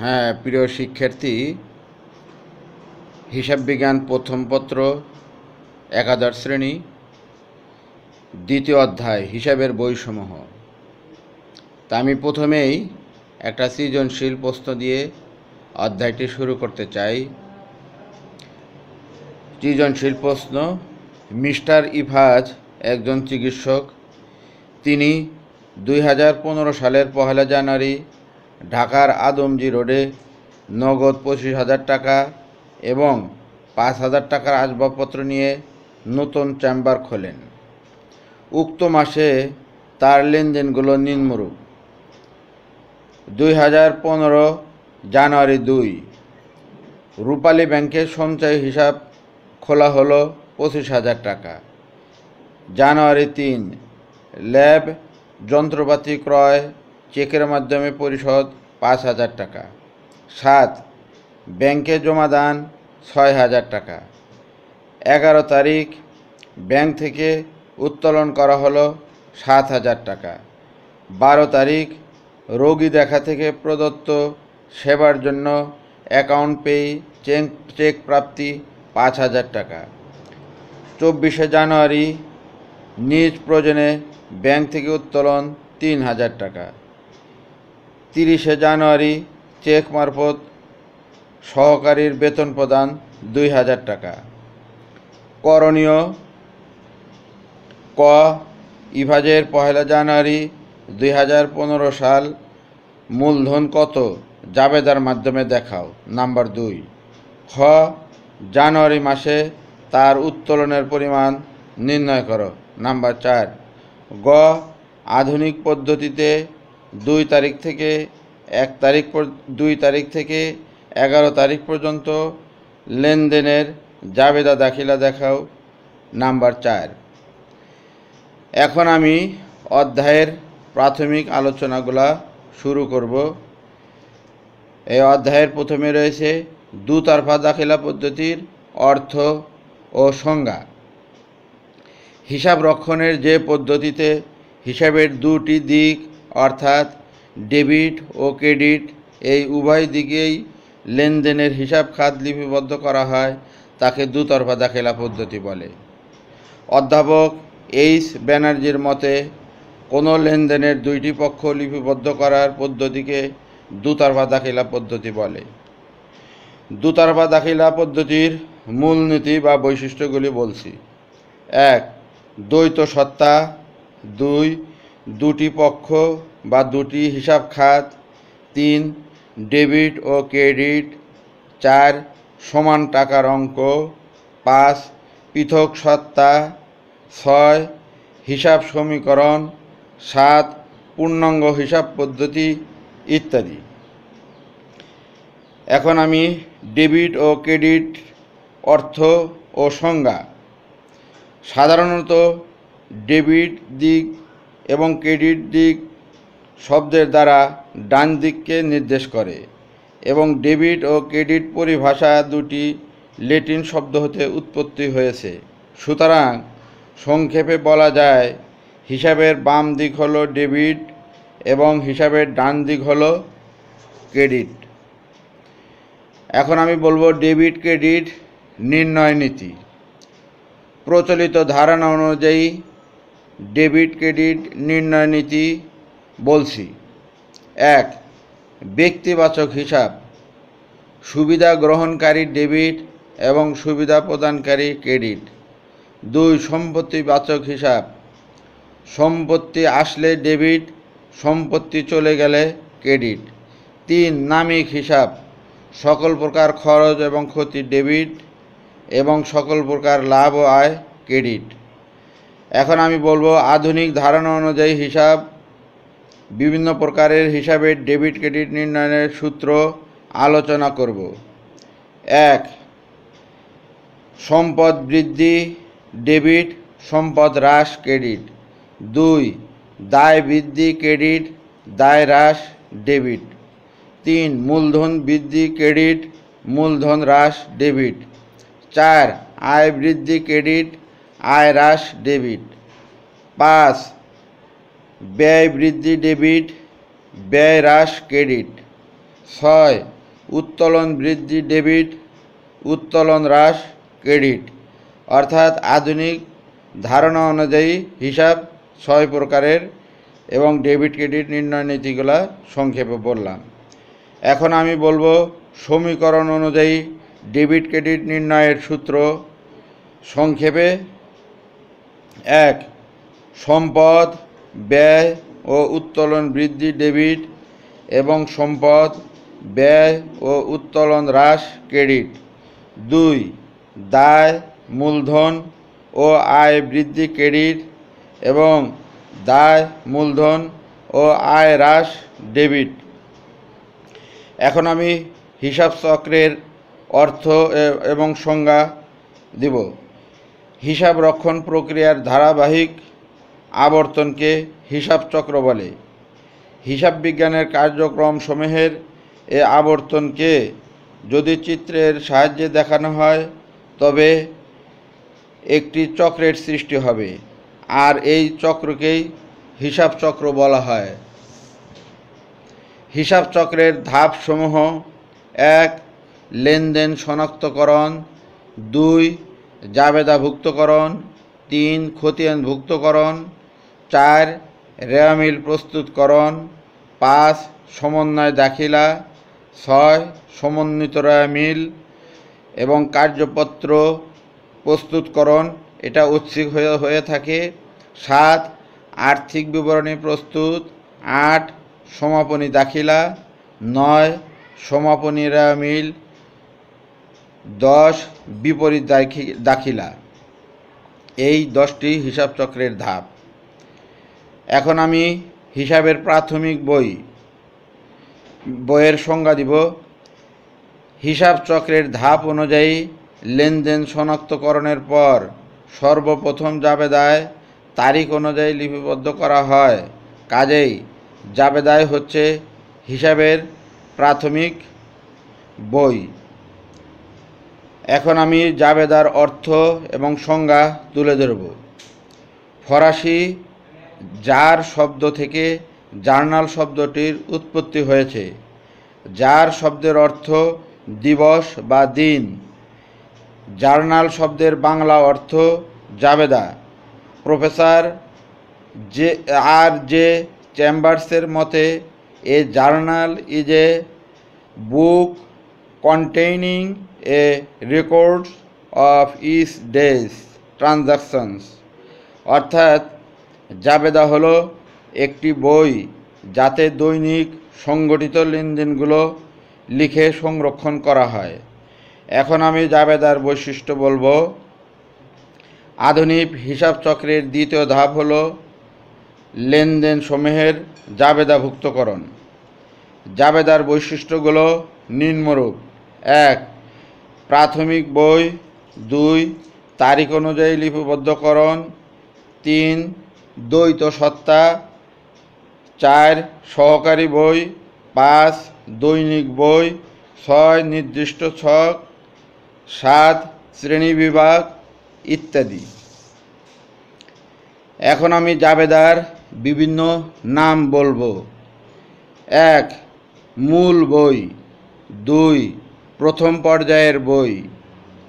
হ্যাঁ, প্রিয় শিক্ষার্থী, হিসাব বিজ্ঞান প্রথম পত্র একাদশ শ্রেণী দ্বিতীয় অধ্যায় হিসাবের বইসমূহ। তা আমি প্রথমেই একটা সৃজনশীল প্রশ্ন দিয়ে অধ্যায়টি শুরু করতে চাই। সৃজনশীল প্রশ্ন: মিস্টার ইফাজ একজন চিকিৎসক। তিনি 2015 সালের 1 জানুয়ারি ঢাকার আদমজী রোডে নগদ 25,000 টাকা এবং 5,000 টাকার আসবাবপত্র নিয়ে নতুন চেম্বার খোলেন। উক্ত মাসে তার লেনদেনগুলো নিম্নরূপ: 2015 জানুয়ারি 2, রূপালী ব্যাংকে সঞ্চয় হিসাব খোলা হলো 25,000 টাকা। জানুয়ারি 3, ল্যাব যন্ত্রপাতি ক্রয় চেকের মাধ্যমে পরিশোধ 5,000 টাকা। 7, ব্যাংকে জমাদান 6,000 টাকা। 11 তারিখ, ব্যাংক থেকে উত্তোলন করা হলো 7,000 টাকা। 12 তারিখ, রোগী দেখা থেকে প্রদত্ত সেবার জন্য অ্যাকাউন্ট পেই চেক প্রাপ্তি 5,000 টাকা। 24 জানুয়ারি, নিজ প্রয়োজনে ব্যাংক থেকে উত্তোলন 3,000 টাকা। 30 জানুয়ারি, চেক মারফত সহকারীর বেতন প্রদান 2,000 টাকা। করণীয়: ক, ইফাজের 1 জানুয়ারি 2015 সাল মূলধন কত জাবেদার মাধ্যমে দেখাও। নাম্বার 2। খ, জানুয়ারি মাসে তার উত্তোলনের পরিমাণ নির্ণয় করো। নাম্বার 4। গ, আধুনিক পদ্ধতিতে 2 তারিখ থেকে 11 তারিখ পর্যন্ত লেনদেনের জাবেদা দাখিলা দেখাও। নাম্বার 4। এখন আমি অধ্যায়ের প্রাথমিক আলোচনাগুলা শুরু করব। এই অধ্যায়ের প্রথমে রয়েছে দুতরফা দাখিলা পদ্ধতির অর্থ ও সংজ্ঞা। হিসাব রক্ষণের যে পদ্ধতিতে হিসাবের দুটি দিক অর্থাৎ ডেবিট ও ক্রেডিট এই উভয় দিকেই লেনদেনের হিসাব খাত লিপিবদ্ধ করা হয় তাকে দুতরফা দাখিলা পদ্ধতি বলে। অধ্যাপক এইচ ব্যানার্জির মতে কোনো লেনদেনের দুইটি পক্ষ লিপিবদ্ধ করার পদ্ধতিকে দুতরফা দাখিলা পদ্ধতি বলে। দুতরফা দাখিলা পদ্ধতির মূলনীতি বা বৈশিষ্ট্যগুলি বলছি। 1, দ্বৈত সত্তা। 2, দুটি পক্ষ বা দুটি হিসাব খাত। 3, ডেবিট ও ক্রেডিট। 4, সমান টাকার অঙ্ক। 5, পৃথক সত্তা। 6, হিসাব সমীকরণ। 7, পূর্ণাঙ্গ হিসাব পদ্ধতি ইত্যাদি। এখন আমি ডেবিট ও ক্রেডিট অর্থ ও সংজ্ঞা। সাধারণত ডেবিট দিক এবং ক্রেডিট দিক শব্দের দ্বারা ডান দিককে নির্দেশ করে এবং ডেবিট ও ক্রেডিট পরিভাষা দুটি ল্যাটিন শব্দ হতে উৎপত্তি হয়েছে। সুতরাং সংক্ষেপে বলা যায় হিসাবের বাম দিক হলো ডেবিট এবং হিসাবের ডান দিক হলো ক্রেডিট। এখন আমি বলবো ডেবিট ক্রেডিট নির্ণয় নীতি। প্রচলিত ধারণা অনুযায়ী ডেবিট ক্রেডিট নির্ণয় নীতি বলছি। 1, ব্যক্তিবাচক হিসাব। সুবিধা গ্রহণকারী ডেবিট এবং সুবিধা প্রদানকারী ক্রেডিট। 2, সম্পত্তিবাচক হিসাব। সম্পত্তি আসলে ডেবিট, সম্পত্তি চলে গেলে ক্রেডিট। 3, নামিক হিসাব। সকল প্রকার খরচ এবং ক্ষতি ডেবিট এবং সকল প্রকার লাভ ও আয় ক্রেডিট। এখন আমি বলবো আধুনিক ধারণা অনুযায়ী হিসাব। বিভিন্ন প্রকারের হিসাবের ডেবিট ক্রেডিট নির্ণয়ের সূত্র আলোচনা করব। 1, সম্পদ বৃদ্ধি ডেবিট, সম্পদ হ্রাস ক্রেডিট। 2, দায় বৃদ্ধি ক্রেডিট, দায় হ্রাস ডেবিট। 3, মূলধন বৃদ্ধি ক্রেডিট, মূলধন হ্রাস ডেবিট। 4, আয় বৃদ্ধি ক্রেডিট, আয় হ্রাস ডেবিট। 5, ব্যয় বৃদ্ধি ডেবিট, ব্যয় হ্রাস ক্রেডিট। ছয়, উত্তোলন বৃদ্ধি ডেবিট, উত্তোলন হ্রাস ক্রেডিট। অর্থাৎ আধুনিক ধারণা অনুযায়ী হিসাব 6 প্রকারের এবং ডেবিট ক্রেডিট নির্ণয় নীতিগুলা সংক্ষেপে বললাম। এখন আমি বলবো সমীকরণ অনুযায়ী ডেবিট ক্রেডিট নির্ণয়ের সূত্র সংক্ষেপে। 1, সম্পদ ব্যয় ও উত্তোলন বৃদ্ধি ডেবিট এবং সম্পদ ব্যয় ও উত্তোলন হ্রাস ক্রেডিট। 2, দায় মূলধন ও আয় বৃদ্ধি ক্রেডিট এবং দায় মূলধন ও আয় হ্রাস ডেবিট। এখন আমি হিসাব চক্রের অর্থ এবং সংজ্ঞা দিব। হিসাব রক্ষণ প্রক্রিয়ার ধারাবাহিক আবর্তনকে হিসাব চক্র বলে। হিসাব বিজ্ঞানের কার্যক্রম সমূহের এ আবর্তনকে যদি চিত্রের সাহায্যে দেখানো হয় তবে একটি চক্রের সৃষ্টি হবে, আর এই চক্রকেই হিসাব চক্র বলা হয়। হিসাব চক্রের ধাপসমূহ: 1, লেনদেন শনাক্তকরণ, 2, জাবেদাভুক্তকরণ, 3, খতিয়ানভুক্তকরণ, 4, রেওয়ামিল প্রস্তুতকরণ, 5, সমন্বয় দাখিলা, 6, সমন্বিত রেওয়ামিল এবং কার্যপত্র প্রস্তুতকরণ, এটা ঐচ্ছিক হয়ে থাকে। 7, আর্থিক বিবরণী প্রস্তুত। 8, সমাপনী দাখিলা। 9, সমাপনী রেওয়ামিল। 10, বিপরীত দাখিলা। এই 10টি হিসাব চক্রের ধাপ। এখন আমি হিসাবের প্রাথমিক বইয়ের সংজ্ঞা দিব। হিসাব চক্রের ধাপ অনুযায়ী লেনদেন শনাক্তকরণের পর সর্বপ্রথম জাবেদায় তারিখ অনুযায়ী লিপিবদ্ধ করা হয়। কাজেই জাবেদায় হচ্ছে হিসাবের প্রাথমিক বই। এখন আমি জাবেদার অর্থ এবং সংজ্ঞা তুলে ধরব। ফরাসি জার শব্দ থেকে জার্নাল শব্দটির উৎপত্তি হয়েছে। জার শব্দের অর্থ দিবস বা দিন। জার্নাল শব্দের বাংলা অর্থ জাবেদা। Professor R.J. চেম্বার্সের মতে এ journal is a book containing a record of each day's transactions। অর্থাৎ জাবেদা হলো একটি বই যাতে দৈনিক সংগঠিত লেনদেনগুলো লিখে সংরক্ষণ করা হয়। এখন আমি জাবেদার বৈশিষ্ট্য বলবো। আধুনিক হিসাব চক্রের দ্বিতীয় ধাপ হলো লেনদেন সমূহের জাবেদাভুক্তকরণ। জাবেদার বৈশিষ্ট্যগুলো নিম্নরূপ: 1, প্রাথমিক বই। 2, তারিখ অনুযায়ী লিপিবদ্ধকরণ। 3, দ্বৈত সত্তা। 4, সহকারী বই। 5, দৈনিক বই। 6, নির্দিষ্ট ছক। 7, শ্রেণীবিভাগ ইত্যাদি। এখন আমি জাবেদার বিভিন্ন নাম বলবো। 1, মূল বই। 2, প্রথম পর্যায়ের বই।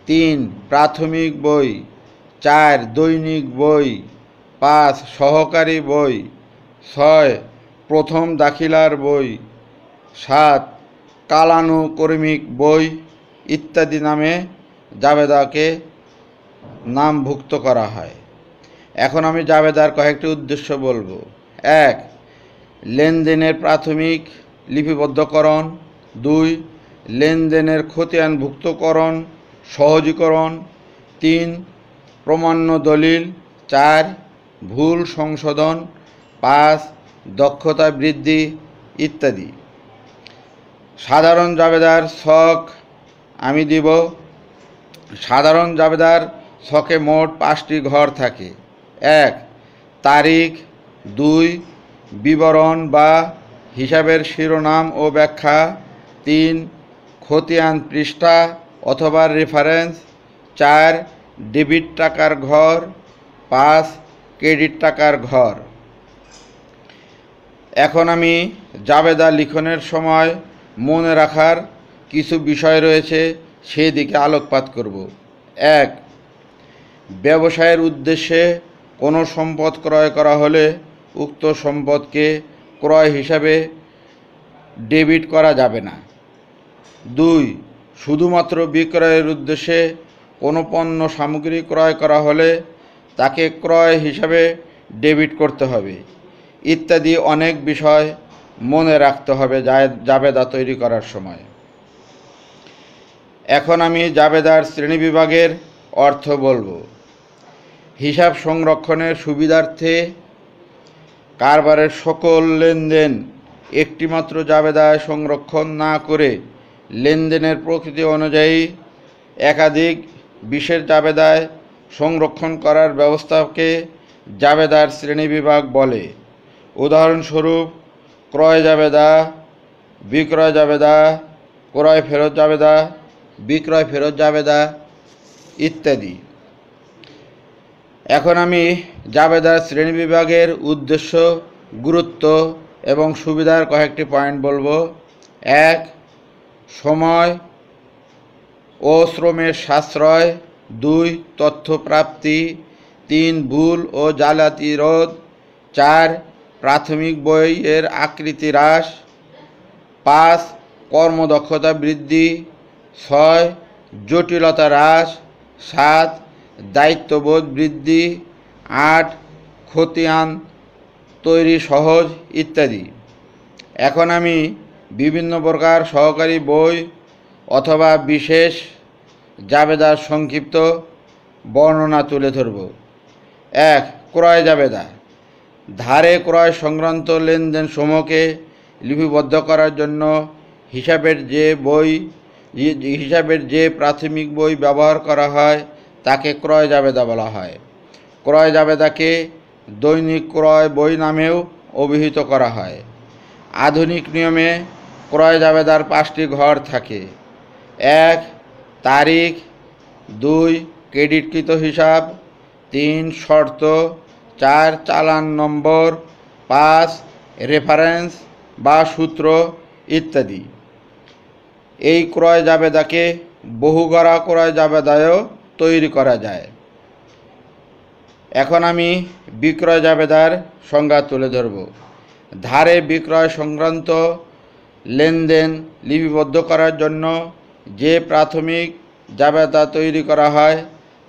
3, প্রাথমিক বই। 4, দৈনিক বই। 5, সহকারী বই। 6, প্রথম দাখিলার বই। 7, কালানুক্রমিক বই ইত্যাদি নামে জাবেদাকে নামভুক্ত করা হয়। এখন আমি জাবেদার কয়েকটি উদ্দেশ্য বলবো। 1, লেনদেনের প্রাথমিক লিপিবদ্ধকরণ। 2, লেনদেনের খতিয়ানভুক্তকরণ সহজীকরণ। 3, প্রমাণ্য দলিল। 4, ভুল সংশোধন। 5, দক্ষতা বৃদ্ধি ইত্যাদি। সাধারণ জাবেদার ছক আমি দিব। সাধারণ জাবেদার ছকে মোট 5টি ঘর থাকে। 1, তারিখ। 2, বিবরণ বা হিসাবের শিরোনাম ও ব্যাখ্যা। 3, খতিয়ান পৃষ্ঠা অথবা রেফারেন্স। 4, ডেবিট টাকার ঘর। 5, ক্রেডিট টাকার ঘর। এখন আমি জাবেদা লিখনের সময় মনে রাখার কিছু বিষয় রয়েছে, সেদিকে আলোকপাত করব। 1. ব্যবসায়ের উদ্দেশ্যে কোনো সম্পদ ক্রয় করা হলে উক্ত সম্পদকে ক্রয় হিসাবে ডেবিট করা যাবে না। 2. শুধুমাত্র বিক্রয়ের উদ্দেশ্যে কোনো পণ্য সামগ্রী ক্রয় করা হলে তাকে ক্রয় হিসাবে ডেবিট করতে হবে, ইত্যাদি অনেক বিষয় মনে রাখতে হবে জাবেদা তৈরি করার সময়। এখন আমি জাবেদার শ্রেণীবিভাগের অর্থ বলবো। হিসাব সংরক্ষণের সুবিধার্থে কারবারের সকল লেনদেন একটিমাত্র জাবেদায় সংরক্ষণ না করে লেনদেনের প্রকৃতি অনুযায়ী একাধিক বিশেষ জাবেদায় সংরক্ষণ করার ব্যবস্থাকে জাবেদার শ্রেণীবিভাগ বলে। উদাহরণস্বরূপ ক্রয় জাবেদা, বিক্রয় জাবেদা, ক্রয় ফেরত জাবেদা, বিক্রয় ফেরত জাবেদা ইত্যাদি। এখন আমি জাবেদার শ্রেণীবিভাগের উদ্দেশ্য, গুরুত্ব এবং সুবিধার কয়েকটি পয়েন্ট বলবো। 1. সময় ও শ্রমের সাশ্রয়। 2. তথ্য প্রাপ্তি। 3. ভুল ও জালিয়াতি রোধ। 4. প্রাথমিক বইয়ের আকৃতি হ্রাস। 5. কর্মদক্ষতা বৃদ্ধি। 6. জটিলতা হ্রাস। 7. দায়িত্ববোধ বৃদ্ধি। 8. খতিয়ান তৈরি সহজ ইত্যাদি। এখন আমি বিভিন্ন প্রকার সহকারী বই অথবা বিশেষ জাবেদার সংক্ষিপ্ত বর্ণনা তুলে ধরব। 1. ক্রয় জাবেদা। ধারে ক্রয় সংক্রান্ত লেনদেন সমূহকে লিপিবদ্ধ করার জন্য হিসাবের যে প্রাথমিক বই ব্যবহার করা হয় তাকে ক্রয় জাবেদা বলা হয়। ক্রয় জাবেদাকে দৈনিক ক্রয় বই নামেও অভিহিত করা হয়। আধুনিক নিয়মে ক্রয় জাবেদার 5টি ঘর থাকে। 1. তারিখ। 2. ক্রেডিটকৃত হিসাব। 3. শর্ত। 4. চালান নম্বর। 5. রেফারেন্স বা সূত্র ইত্যাদি। এই ক্রয় জাবেদাকে বহুগড়া ক্রয় জাবেদায়ও তৈরি করা যায়। এখন আমি বিক্রয় জাবেদার সংজ্ঞা তুলে ধরব। ধারে বিক্রয় সংক্রান্ত লেনদেন লিপিবদ্ধ করার জন্য যে প্রাথমিক জাবেদা তৈরি করা হয়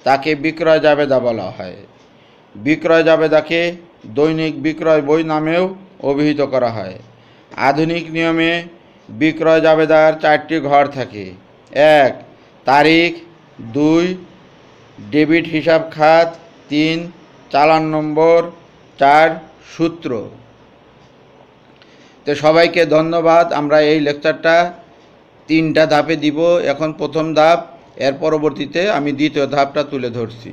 তাকে বিক্রয় জাবেদা বলা হয়। বিক্রয় জাবেদাকে দৈনিক বিক্রয় বই নামেও অভিহিত করা হয়। আধুনিক নিয়মে বিক্রয় জাবেদার 4টি ঘর থাকে। 1. তারিখ। 2. ডেবিট হিসাব খাত। 3. চালান নম্বর। 4. সূত্র। তো সবাইকে ধন্যবাদ। আমরা এই লেকচারটা 3টা ধাপে দিব। এখন প্রথম ধাপ, এর পরবর্তীতে আমি দ্বিতীয় ধাপটা তুলে ধরছি।